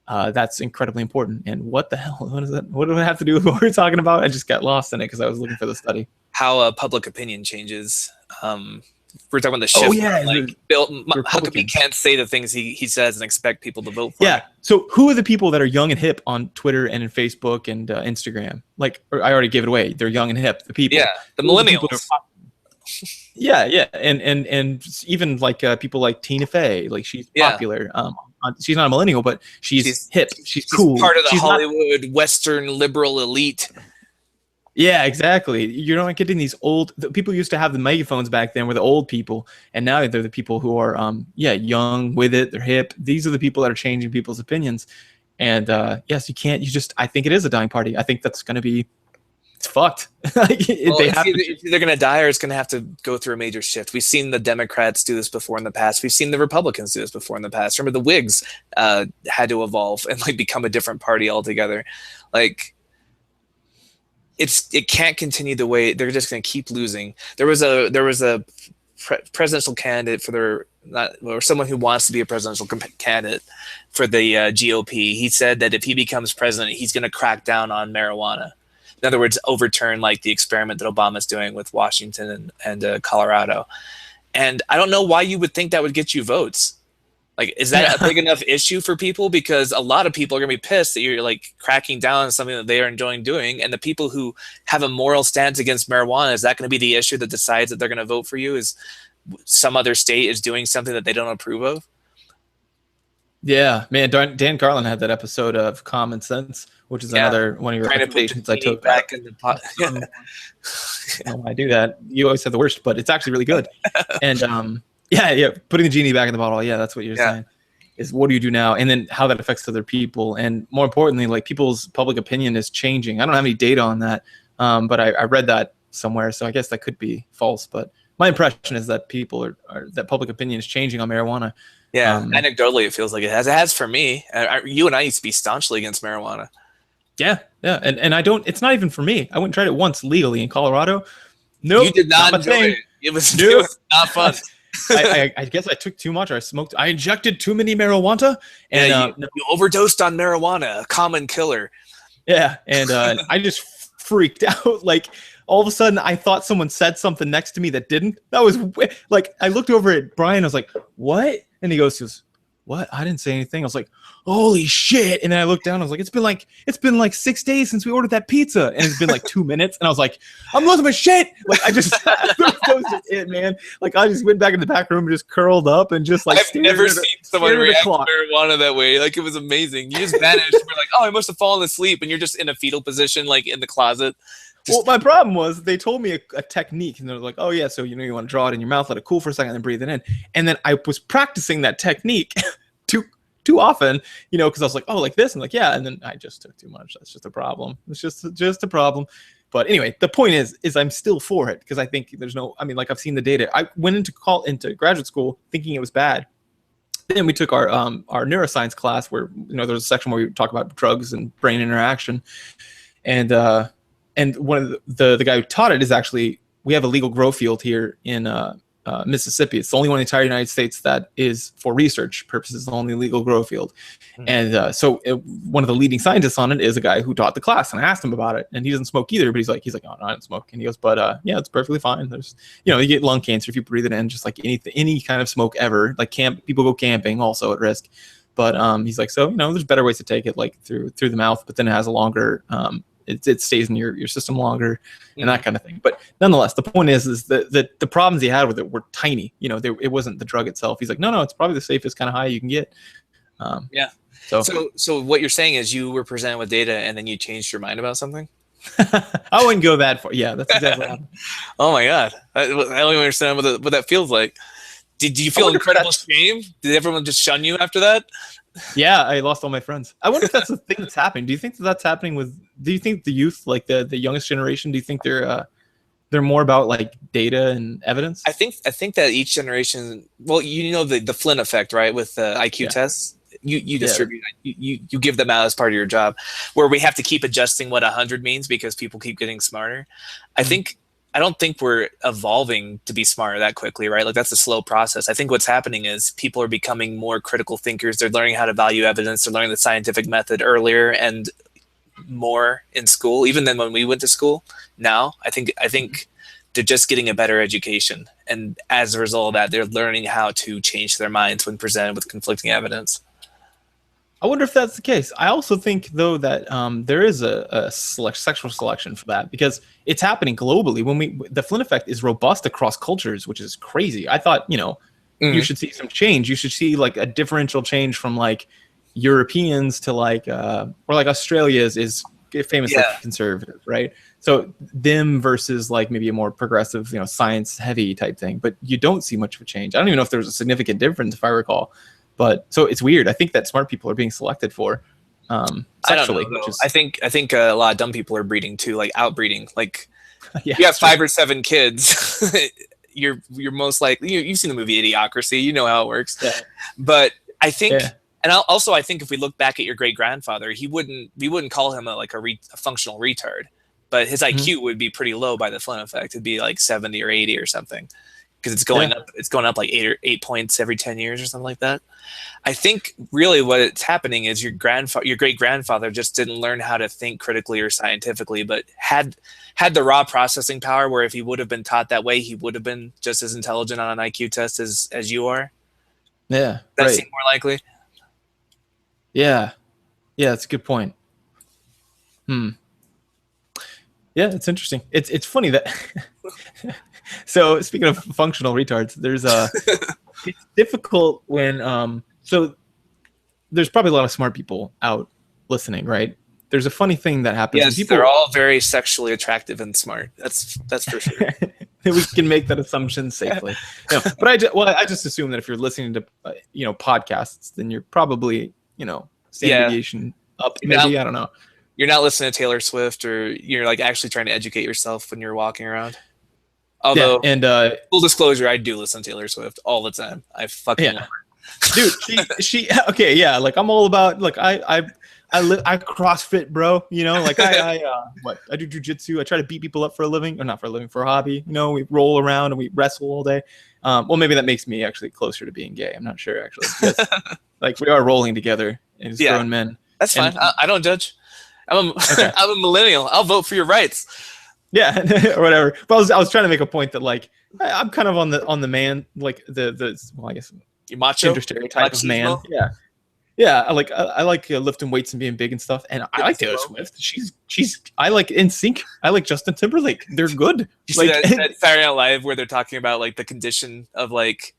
that's incredibly important. And what the hell? What is that? What do I have to do with what we're talking about? I just got lost in it because I was looking for the study. How public opinion changes. We're talking about the shift. Oh yeah, like Huckabee can't say the things he says and expect people to vote for. Yeah. So who are the people that are young and hip on Twitter and in Facebook and Instagram? Like, I already gave it away. They're young and hip. The people. Yeah, the millennials. Yeah, and even like people like Tina Fey. Like, she's popular. She's not a millennial, but she's hip. She's cool. Part of the Hollywood Western liberal elite. Yeah, exactly. You're not getting these people used to have the megaphones back then, were the old people, and now they're the people who are young with it. They're hip. These are the people that are changing people's opinions. And yes, I think it is a dying party. I think that's going to be, it's fucked. It's either going to die, or it's going to have to go through a major shift. We've seen the Democrats do this before in the past. We've seen the Republicans do this before in the past. Remember, the Whigs had to evolve and like become a different party altogether. Like, it can't continue the way they're just going to keep losing. There was a presidential candidate or someone who wants to be a presidential candidate for the GOP. He said that if he becomes president, he's going to crack down on marijuana. In other words, overturn like the experiment that Obama's doing with Washington and Colorado. And I don't know why you would think that would get you votes. Like, is that a big enough issue for people? Because a lot of people are going to be pissed that you're like cracking down on something that they are enjoying doing. And the people who have a moral stance against marijuana, is that going to be the issue that decides that they're going to vote for you? Is some other state is doing something that they don't approve of? Yeah, man. Dan Carlin had that episode of Common Sense, which is another one of your recommendations I took back in the pot. I do that. You always have the worst, but it's actually really good. And putting the genie back in the bottle. Yeah, that's what you're saying. is what do you do now, and then how that affects other people, and more importantly, like people's public opinion is changing. I don't have any data on that, but I read that somewhere, so I guess that could be false. But my impression is that people are that public opinion is changing on marijuana. Yeah, anecdotally, it feels like it has. It has for me. You and I used to be staunchly against marijuana. Yeah, and I don't. It's not even for me. I went and tried it once legally in Colorado. Nope, you did not enjoy it. It was not fun. I guess I took too much, or I smoked. I injected too many marijuana, and you overdosed on marijuana, a common killer. Yeah, and I just freaked out. Like all of a sudden, I thought someone said something next to me that didn't. That was like I looked over at Brian. I was like, "What?" And he goes, "What? I didn't say anything." I was like, "Holy shit!" And then I looked down. I was like, "It's been like 6 days since we ordered that pizza," and it's been like 2 minutes. And I was like, "I'm losing my shit!" Like that was just it, man. Like I just went back in the back room and just curled up and just like. I've never seen someone react to marijuana that way. Like it was amazing. You just vanished. We're like, "Oh, I must have fallen asleep," and you're just in a fetal position, like in the closet. Well, my problem was they told me a technique, and they're like, "Oh yeah, so you want to draw it in your mouth, let it cool for a second, and breathe it in." And then I was practicing that technique too often, because I was like, "Oh, like this," and like yeah, and then I just took too much. That's just a problem. It's just a problem. But anyway, the point is I'm still for it because I think there's no. I mean, like I've seen the data. I went into graduate school thinking it was bad. Then we took our neuroscience class where there's a section where we talk about drugs and brain interaction, and one of the guy who taught it is actually, we have a legal grow field here in Mississippi. It's the only one in the entire United States that is for research purposes, the only legal grow field. And so one of the leading scientists on it is a guy who taught the class, and I asked him about it, and he doesn't smoke either, but he's like, "Oh, no, I don't smoke." And he goes, "But yeah, it's perfectly fine. There's, you get lung cancer if you breathe it in, just like any kind of smoke ever. Like people go camping also at risk." But he's like, "So, there's better ways to take it, like through the mouth, but then it has a longer it stays in your system longer and that kind of thing." But nonetheless, the point is that the problems he had with it were tiny. It wasn't the drug itself. He's like, no, it's probably the safest kind of high you can get. Yeah. So what you're saying is you were presented with data and then you changed your mind about something? I wouldn't go that far. Yeah, that's exactly what happened. Oh my God. I don't even understand what that feels like. Did you feel incredible shame? Did everyone just shun you after that? Yeah, I lost all my friends. I wonder if that's the thing that's happening. Do you think that's happening do you think the youth, like the youngest generation, do you think they're more about like data and evidence? I think that each generation, well, the Flynn effect, right? With the IQ tests, you distribute, you give them out as part of your job, where we have to keep adjusting what 100 means because people keep getting smarter. I don't think we're evolving to be smarter that quickly, right? Like that's a slow process. I think what's happening is people are becoming more critical thinkers. They're learning how to value evidence. They're learning the scientific method earlier and more in school, even than when we went to school. Now, I think they're just getting a better education. And as a result of that, they're learning how to change their minds when presented with conflicting evidence. I wonder if that's the case. I also think, though, that there is a sexual selection for that because it's happening globally. The Flynn effect is robust across cultures, which is crazy. I thought, you should see some change. You should see like a differential change from like Europeans to like, or like Australia is famously conservative, right? So them versus like maybe a more progressive, science heavy type thing. But you don't see much of a change. I don't even know if there was a significant difference, if I recall. But so it's weird. I think that smart people are being selected for sexually. I don't know, I think a lot of dumb people are breeding too, like outbreeding. Like you have 5 or 7 kids, you're most likely you've seen the movie Idiocracy. You know how it works. Yeah. But I think, and also I think if we look back at your great grandfather, we wouldn't call him a functional retard, but his IQ would be pretty low by the Flynn effect. It'd be like 70 or 80 or something. Because it's going up. It's going up like 8 points every 10 years or something like that. I think really what it's happening is your great grandfather just didn't learn how to think critically or scientifically, but had the raw processing power where if he would have been taught that way, he would have been just as intelligent on an IQ test as you are. Yeah, that seemed more likely. Yeah, that's a good point. Yeah, it's interesting. It's funny that. So speaking of functional retards, there's it's difficult when so there's probably a lot of smart people out listening, right? There's a funny thing that happens. Yes, they're all very sexually attractive and smart. That's for sure. We can make that assumption safely. But I just assume that if you're listening to podcasts, then you're probably standard deviation up. Maybe I don't know. You're not listening to Taylor Swift, or you're like actually trying to educate yourself when you're walking around. Although, and full disclosure, I do listen to Taylor Swift all the time. I fucking love her. Dude, she okay, yeah. Like I'm all about I CrossFit, bro. Like I do jujitsu. I try to beat people up for a living, or not for a living, for a hobby. We roll around and we wrestle all day. Well, maybe that makes me actually closer to being gay. I'm not sure actually. Like we are rolling together as grown men. That's fine. I don't judge. I'm a millennial. I'll vote for your rights. Yeah, or whatever. But I was trying to make a point that like I'm kind of on the man, like I guess macho gender stereotype of man. Yeah. I like lifting weights and being big and stuff. And I like Taylor Swift. She's I like NSYNC. I like Justin Timberlake. They're good. You see that Saturday Night Live where they're talking about like the condition of like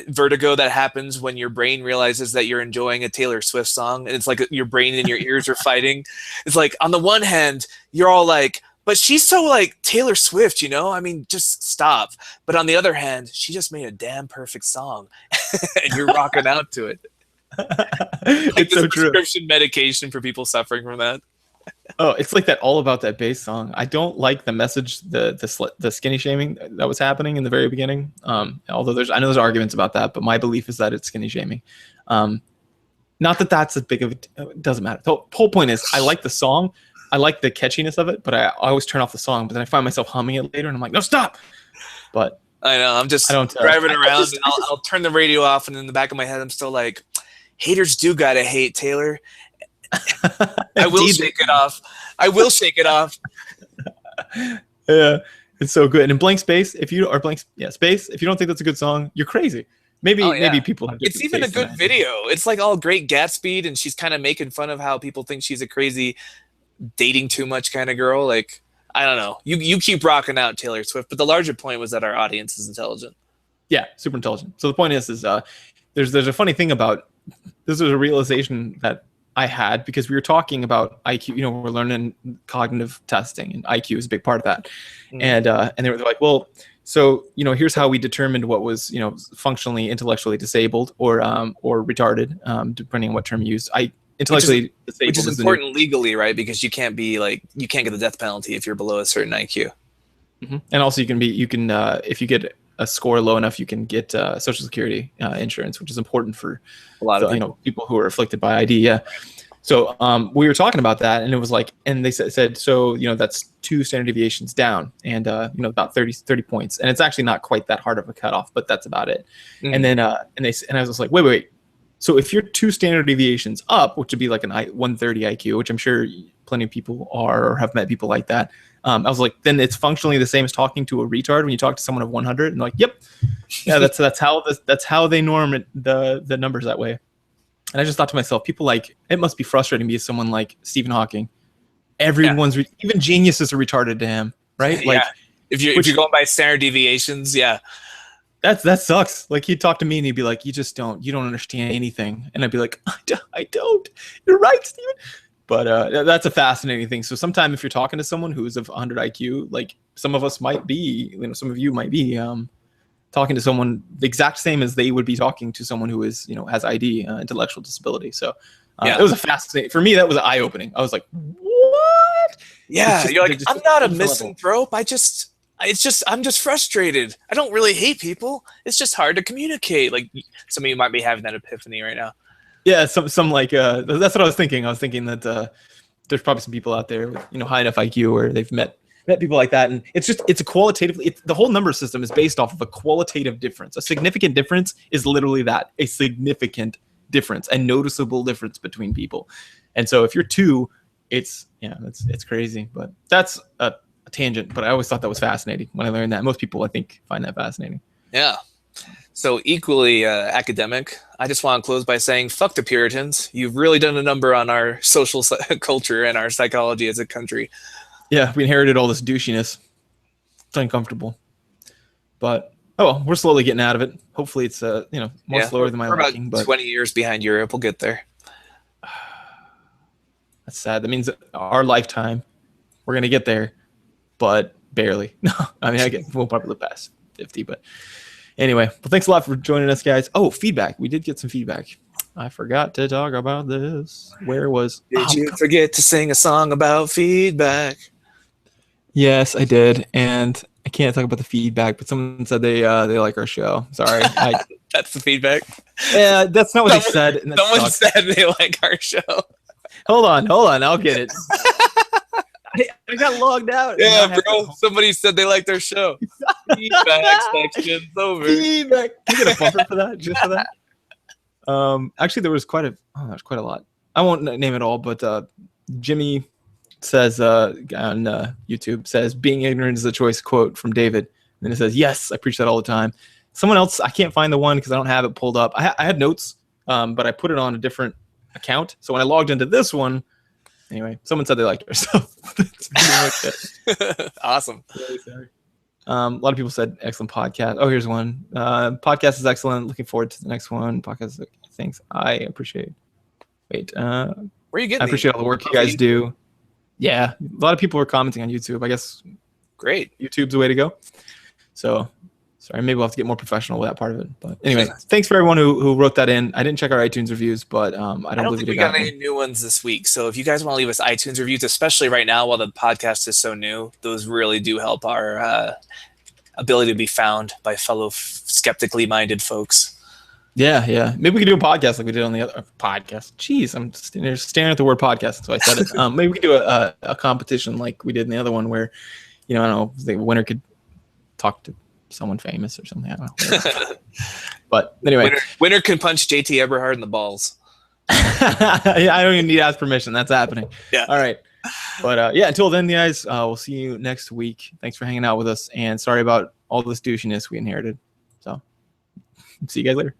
vertigo that happens when your brain realizes that you're enjoying a Taylor Swift song, and it's like your brain and your ears are fighting. It's like on the one hand you're all like, but she's so like Taylor Swift, I mean, just stop. But on the other hand, she just made a damn perfect song and you're rocking out to it. Like it's so true. Prescription medication for people suffering from that. Oh, it's like that All About That Bass song. I don't like the message, the skinny shaming that was happening in the very beginning. Although I know there's arguments about that, but my belief is that it's skinny shaming. Not that that's as big of it doesn't matter. The whole point is I like the song. I like the catchiness of it, but I always turn off the song. But then I find myself humming it later, and I'm like, no, stop. But I know I'm just driving around, and I'll turn the radio off, and in the back of my head, I'm still like, haters do gotta hate Taylor. I will shake it off. Yeah, it's so good. And in Blank Space, if you don't think that's a good song, you're crazy. Maybe people have. It's even a good video. It's like all Great Gatsby, and she's kind of making fun of how people think she's a crazy, dating too much kind of girl. Like, I don't know. You keep rocking out Taylor Swift, but the larger point was that our audience is intelligent. Yeah, super intelligent. So the point is there's a funny thing about this. Is a realization that I had because we were talking about IQ. We're learning cognitive testing, and IQ is a big part of that. And they were like, well, so here's how we determined what was functionally intellectually disabled or retarded, depending on what term you use. Intellectually disabled, which is important legally, right? Because you can't get the death penalty if you're below a certain IQ. Mm-hmm. And also you can if you get a score low enough, you can get Social Security insurance, which is important for a lot of people who are afflicted by ID. Yeah. So we were talking about that, and it was like, and they said so that's 2 standard deviations down, and about 30 points, and it's actually not quite that hard of a cutoff, but that's about it. Mm-hmm. And then and I was just like, wait. So if you're 2 standard deviations up, which would be like an 130 IQ, which I'm sure plenty of people are or have met people like that, I was like, then it's functionally the same as talking to a retard when you talk to someone of 100, and they're like, yep, yeah, that's how they norm it, the numbers that way. And I just thought to myself, people like, it must be frustrating to be someone like Stephen Hawking. Everyone's even geniuses are retarded to him, right? Like, if you're going by standard deviations, yeah. That sucks. Like he'd talk to me and he'd be like, you don't understand anything. And I'd be like, I don't. You're right, Steven. But that's a fascinating thing. So sometime if you're talking to someone who's of 100 IQ, like some of us might be, some of you might be talking to someone the exact same as they would be talking to someone who is, has ID, intellectual disability. So it was a fascinating, for me, that was eye-opening. I was like, what? Yeah. You're like, I'm not a misanthrope. I'm just frustrated. I don't really hate people. It's just hard to communicate. Like some of you might be having that epiphany right now. Yeah, some like that's what I was thinking. I was thinking that there's probably some people out there with high enough IQ where they've met people like that, and it's a qualitative. The whole number system is based off of a qualitative difference. A significant difference is literally that, a significant difference, a noticeable difference between people. And so if you're 2, it's crazy. But that's a tangent, but I always thought that was fascinating when I learned that. Most people, I think, find that fascinating. Yeah. So equally academic, I just want to close by saying, fuck the Puritans. You've really done a number on our social culture and our psychology as a country. Yeah, we inherited all this doucheyness. It's uncomfortable. But, oh well, we're slowly getting out of it. Hopefully it's more slower than my liking. About 20 years behind Europe. We'll get there. That's sad. That means that our lifetime, we're going to get there. But barely. No, I mean, we'll probably live past 50, but anyway. Well, thanks a lot for joining us, guys. Oh, feedback. We did get some feedback. I forgot to talk about this. Where was? Did you forget to sing a song about feedback? Yes, I did, and I can't talk about the feedback. But someone said they like our show. Sorry, that's the feedback. Yeah, that's not what they said. Someone said they like our show. Hold on, I'll get it. I got logged out. Yeah, bro. Somebody said they liked our show. Feedback section's over. Feedback. Can you get a bumper for that? Just for that? Actually, there was quite a lot. I won't name it all, but Jimmy says on YouTube says being ignorant is a choice, quote from David. And then it says, yes, I preach that all the time. Someone else, I can't find the one because I don't have it pulled up. I had notes, but I put it on a different account. So when I logged into this one, anyway, someone said they liked our stuff. Awesome. Really sorry. A lot of people said excellent podcast. Oh, here's one. Podcast is excellent. Looking forward to the next one. Podcast, thanks. I appreciate. Wait. Where are you getting? I appreciate all the work you guys do. Yeah, a lot of people are commenting on YouTube. I guess great. YouTube's the way to go. So, sorry, maybe we'll have to get more professional with that part of it. But anyway, thanks for everyone who wrote that in. I didn't check our iTunes reviews, but I don't think we got any new ones this week. So if you guys want to leave us iTunes reviews, especially right now while the podcast is so new, those really do help our ability to be found by fellow skeptically minded folks. Yeah. Maybe we could do a podcast like we did on the other podcast. Jeez, I'm staring at the word podcast, so I said it. Maybe we could do a competition like we did in the other one where, I don't know, the winner could talk to someone famous or something. I don't know. But anyway. Winner can punch JT Eberhard in the balls. Yeah, I don't even need to ask permission. That's happening. Yeah. All right. But yeah, until then, guys, we'll see you next week. Thanks for hanging out with us. And sorry about all this douchiness we inherited. So see you guys later.